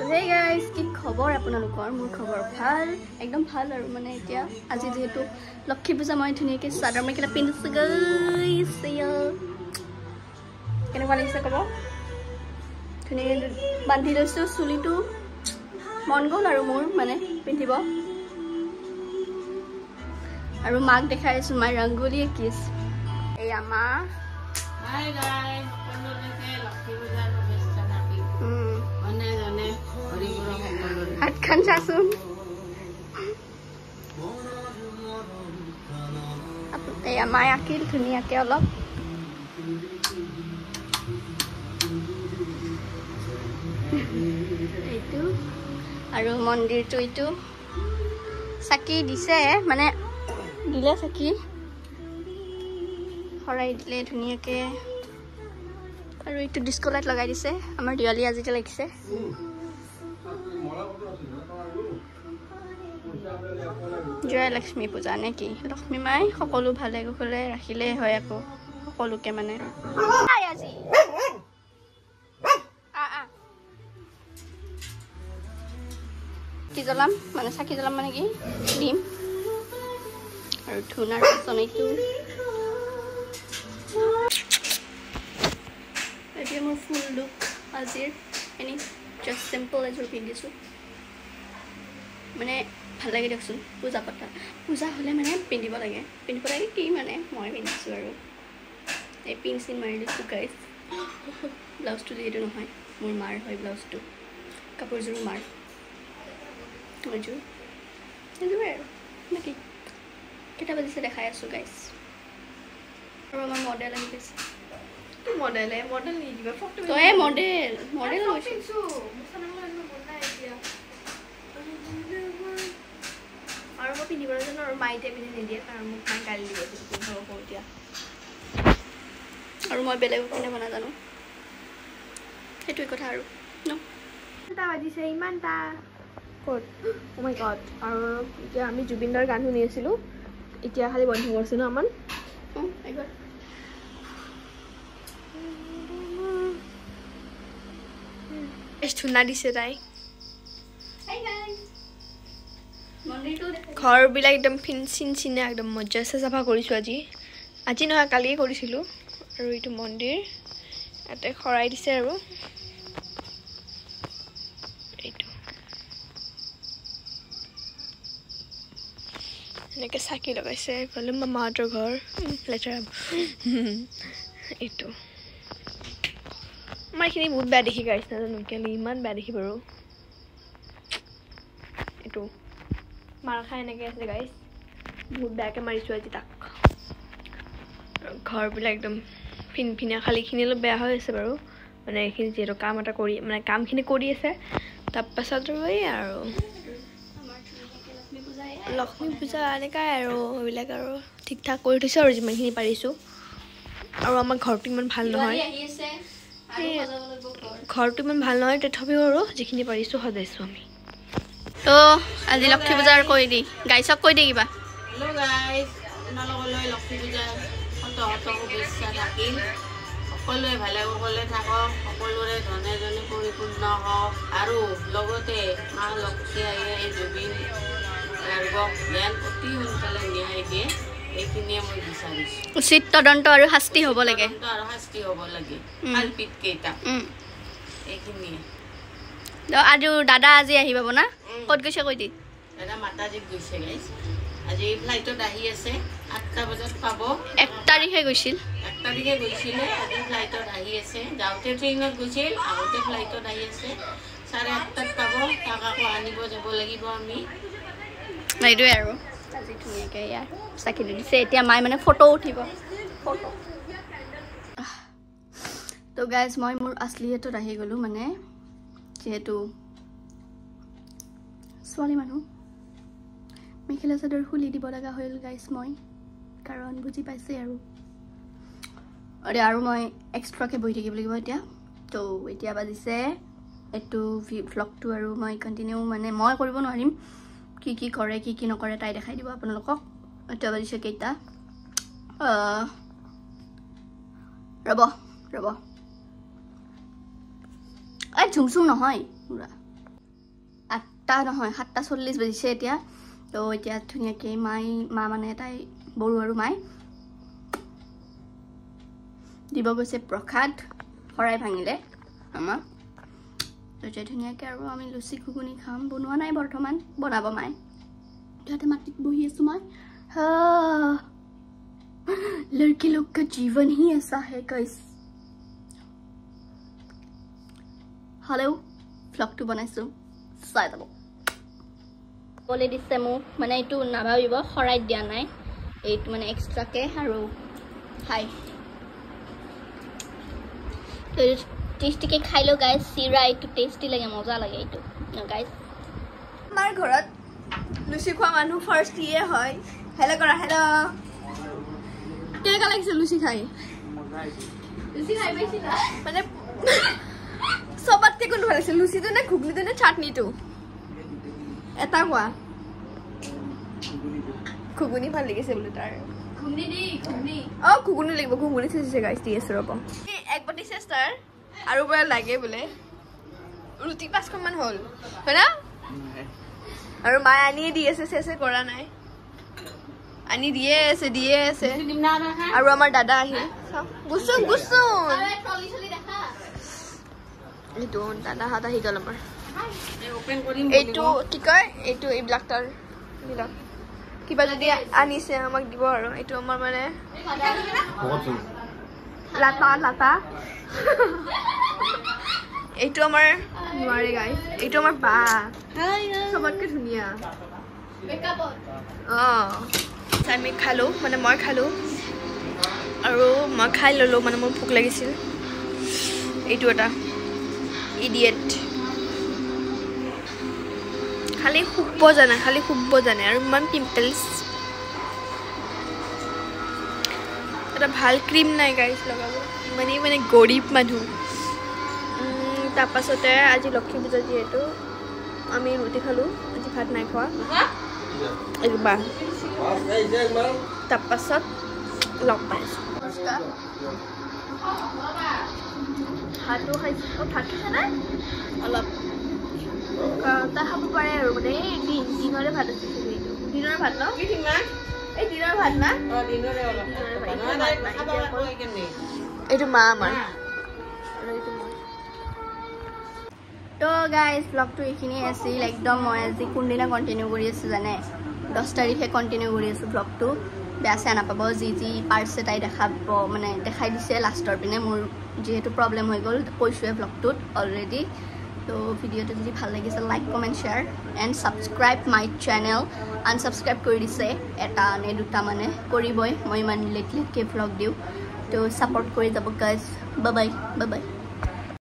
Hey guys, কি খবৰ আপোনালোকৰ? মোৰ খবৰ ভাল, একদম ভাল আৰু মানে এতিয়া আজি যেহেতু লক্ষ্মী পূজা মই ধুনীয়াকৈ চাদৰ মেখেলা পিন্ধিছো গাইস। কেনেকুৱা লাগিছে ক'ব? ধুনীয়াকৈ বান্ধি লৈছো চুলিটো, মন গ'ল আৰু মোৰ মানে পিন্ধিব। আৰু মাক দেখাই আছো মাই ৰংগোলী কিছ। এয়া মা। Hi guys, সকলোকে লক্ষ্মী পূজাৰ শুভেচ্ছা থাকিল। অনে হৰিগুৰু সকলোৰে হাতখন চাচোন। এয়া মাই আঁকিল ধুনীয়াকৈ অলপ। এইটো আৰু মন্দিৰটো এইটো চাকি দিছে, মানে দিলে চাকি শৰাই দিলে ধুনীয়াকৈ। আৰু এইটো ডিস্কো লাইট লগাই দিছে, আমাৰ দিৱালী আজিতে লাগিছে। জয় লক্ষ্মী পূজা নে কি? লক্ষ্মী মাই সকলো ভালে কুশলে ৰাখিলে হয় আকৌ সকলোকে মানে। আজি কি জ্বলাম মানে চাকি জ্বলাম মানে কি দিম আৰু ধুনাৰ চনৈটো। এতিয়া মোৰ ফুল লুক আজিৰ এনেই জাষ্ট চিম্পল এযোৰ পিন্ধিছোঁ, মানে ভাল লাগে দিয়কচোন। পূজা পতা পূজা হ'লে মানে পিন্ধিব লাগে কি মানে মই পিন্ধিছোঁ আৰু এই পিন চিন মাৰি দিছোঁ গাইজ। ব্লাউজটো যিহেতু নহয় মোৰ মাৰ হয় ব্লাউজটো, কাপোৰযোৰো মাৰ, এইযোৰ এইযোৰে আৰু নেকি। কেইটা বাজিছে দেখাই আছোঁ গাইজ। আৰু আমাৰ মডেল আহি গৈছে। মডেল নিদিবা ফটো তই মডেল লৈছোঁ আৰু মই পিন্ধিব নাজানো আৰু মাইতে পিন্ধি নিদিয়ে কাৰণ মোক মায়ে গালি দিব পিন্ধিব এতিয়া। আৰু মই বেলেগক পিন্ধিব নাজানো, সেইটোৱে কথা আৰু ন। এটা বাজিছে ইমানটা ক'ত অ' মাই গড। আৰু এতিয়া আমি জুবিনদাৰ গান শুনি আছিলোঁ, এতিয়া খালি বন্ধ কৰিছে ন আমাৰ। ধুনা দিছে তাই। ঘৰবিলাক একদম চিনে একদম মজ্জাছে চাফা কৰিছোঁ আজি নহয় কালিয়ে কৰিছিলোঁ। আৰু এইটো মন্দিৰ, ইয়াতে শৰাই দিছে আৰু এইটো এনেকৈ চাকি লগাইছে। এইফালে মামাহঁতৰ ঘৰ লেতেৰা। এইটো আমাৰ এইখিনি বহুত বেয়া দেখি গাইছ, নাজানো কেলে ইমান বেয়া দেখি বাৰু। এইটো মাৰ খাই এনেকৈ আছে গাইছ, বহুত বেয়াকৈ মাৰিছোঁ আজি তাক। ঘৰবিলাক একদম ফিনফিনীয়া, খালিখিনি অলপ বেয়া হৈ আছে বাৰু, মানে এইখিনি যিহেতু কাম এটা কৰি মানে কামখিনি কৰি আছে। তাৰপাছত আৰু এই আৰু লক্ষ্মী পূজা এনেকুৱাই আৰু এইবিলাক আৰু ঠিক ঠাক কৰি থৈছোঁ আৰু যিমানখিনি পাৰিছোঁ। আৰু আমাৰ ঘৰটো ইমান ভাল নহয়, তথাপিও আৰু যিখিনি পাৰিছোঁ সজাইছোঁ আমি। তো আজি লক্ষ্মী পূজাৰ কৈ দি গাইছক কৈ দে কিবা। হেল্ল' গাইজ, আপোনালোকলৈ লক্ষ্মী পূজাৰ শুভেচ্ছা থাকিল। সকলোৱে ভালে কুশলে থাকক, সকলোৰে ধনে ধনে পৰিপূৰ্ণ হওক। আৰু লগতে মা লক্ষ্মী আয়ে এই জুবিন গাৰ্গক জ্ঞান অতি সোনকালে ন্যায় দিয়ে, এইখিনিয়ে মই বিচাৰিছোঁ। উচিত তদন্ত আৰু শাস্তি হ'ব লাগে, কালপিত কেইটা এইখিনিয়ে। আৰু দাদা আজি আহি পাব না? ক'ত গৈছে কৈ দি? দাদা মাতাজীত গৈছে গাইজ, আজি ফ্লাইটত আহি আছে, 8টা বজাত পাব। 1 তাৰিখে গৈছিল, 1 তাৰিখে গৈছিলে, আজি ফ্লাইটত আহি আছে। যাওঁতে ট্ৰেইনত গৈছিল, আহোঁতে ফ্লাইটত আহি আছে। 8:30টাত পাব, তাক আকৌ আনিব যাব লাগিব আমি। এইটোৱে আৰু আজি ধুনীয়াকৈ ইয়াৰ চাকি দিছে। এতিয়া মায়ে মানে ফটো উঠিব, ফটো। তো গাইজ মই মোৰ আছলিয়তত আহি গ'লোঁ, মানে যিহেতু ছোৱালী মানুহ মেখেলা চাদৰ খুলি দিব লগা হ'ল গাইজ মই, কাৰণ বুজি পাইছে আৰু মই এক্সট্ৰাকৈ বহি থাকিব লাগিব এতিয়া। তো এতিয়া বাজিছে এইটো ভ্লগটো আৰু মই কণ্টিনিউ মানে মই কৰিব নোৱাৰিম, কি কৰে কি নকৰে তাই দেখাই দিব আপোনালোকক। এতিয়া বাজিছে কেইটা, ৰ'ব এই ঝুমঝুম নহয় পুৰা। 8টা নহয় 7:40 বাজিছে এতিয়া তো এতিয়া ধুনীয়াকৈ মা মানে তাই বড়ো আৰু মাই দিব গৈছে প্ৰসাদ শৰাই ভাঙিলে আমাক তো এতিয়া ধুনীয়াকৈ আৰু আমি লুচি ঘুগুনি খাম বনোৱা নাই বৰ্তমান বনাব মাই তাতে মাটিত বহি আছোঁ মই लड़के लोग का जीवन ही ऐसा है गाइस हेलो व्लॉग तो बनाइছো চাই যাব বলে দিছে মোক মানে এইটো নাভাবিব খৰাই দিয়া নাই এইটো মানে এক্সট্ৰাকে আৰু হাই তো টেস্টিকে খাইলো গাইস সিৰা এইটো টেস্টি লাগে মজা লাগে এইটো না গাইস আমাৰ ঘৰত লুচি খোৱা মানুহ ফাৰ্ষ্ট ইয়ে হয় হেল্ল কৰা হেল্ল কেনেকা লাগিছে লুচি খাই পাইছিলা মানে সবতকে কোন ভাল লাগিছে লুচিটো নে ঘুগনিটো নে চাটনিটো এটা কোৱা ঘুগনি ভাল লাগিছে বোলে তাৰ ঘুগনি ঘুগনি লাগিব ঘুগনি চেছে গাইছ দি আছে ৰব এক বাটি চেষ্টাৰ আৰু বৰ লাগে বোলে ৰুটি 5খন মান হ'ল হয় না আৰু মাই আনি দি আছে চেছে কৰা নাই আনি দিয়ে আছে আৰু আমাৰ দাদা আহিল গুছুন এইটো দাদা হাত আহি গ'ল আমাৰ এইটো কি কয় এইটো এইবিলাক তাৰ কিবা যদি আনিছে আমাক দিব আৰু এইটো আমাৰ মানে লাটা এইটো আমাৰ নোৱাৰে গাইছ এইটো আমাৰ বা সবতকে ধুনীয়া আমি খালো মানে মই খালো আৰু মই খাই ললো মানে মোৰ ভোক লাগিছিল এইটো এটা ইডিয়েট খালি খুব জানে আৰু ইমান পিম্পলছ এটা ভাল ক্ৰীম নাই গাইছ লগাব মানে গৰীব মানুহ তাৰপাছতে আজি লক্ষ্মী পূজা যিহেতু আমি ৰুটি খালো আজি ভাত নাই খোৱা একবাৰ তাৰপাছত লগ পাইছোঁ ভাতো খাইছোঁ ভাত খাইছে নাই অলপ তাৰ খাব পাৰে আৰু মানে এই দিনৰে ভাত আছে এইটো দিনৰ ভাত ন এই দিনৰ ভাত না এইটো মা আমাৰ তো গাইজ ব্লগটো এইখিনিয়ে আছিল একদম মই আজি কোনদিনা কণ্টিনিউ কৰি আছোঁ জানে 10 তাৰিখে কণ্টিনিউ কৰি আছোঁ ব্লগটো বেয়া চেয়া নাপাব যি পাৰ্টছে তাই দেখাই দিছে লাষ্টৰ পিনে মোৰ যিহেতু প্ৰব্লেম হৈ গ'ল কৈছোঁৱে ব্লগটোত অলৰেডি তো ভিডিঅ'টো যদি ভাল লাগিছে like comment share and subscribe my channel unsubscribe কৰি দিছে এটা নে দুটা মানে কৰিবই মই ইমান লেটকৈ ভ্লগ দিওঁ তো ছাপৰ্ট কৰি যাব গাইজ বাই বাই